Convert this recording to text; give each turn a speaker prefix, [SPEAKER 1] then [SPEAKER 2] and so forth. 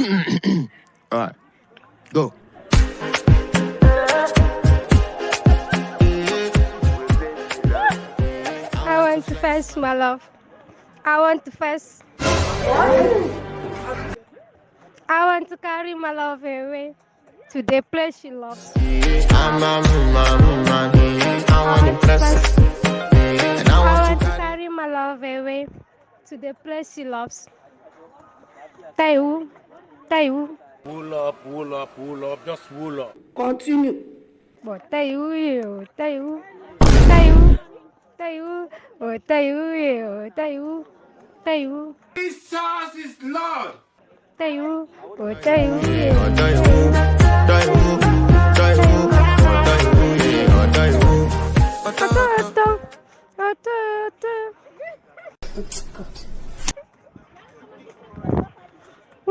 [SPEAKER 1] All right, go.
[SPEAKER 2] I want to first, my love. I want to first. I want to carry my love away to the place she loves.
[SPEAKER 1] I'm a woman. I want to press. And I
[SPEAKER 2] I
[SPEAKER 1] want
[SPEAKER 2] want
[SPEAKER 1] to
[SPEAKER 2] to carry my love away to the place she loves. Taiwu, Taiwu,
[SPEAKER 3] Pull up, just pull up.
[SPEAKER 4] Continue.
[SPEAKER 2] but Taiwu, Taiwu, Taiwu, Taiwu, oh Taiwu, Taiwu, Taiwu,
[SPEAKER 3] Jesus is Lord.
[SPEAKER 2] Taiwu, oh
[SPEAKER 1] I'll
[SPEAKER 2] Taiwu,
[SPEAKER 1] tell you.
[SPEAKER 2] Oto, oto, oto, oto.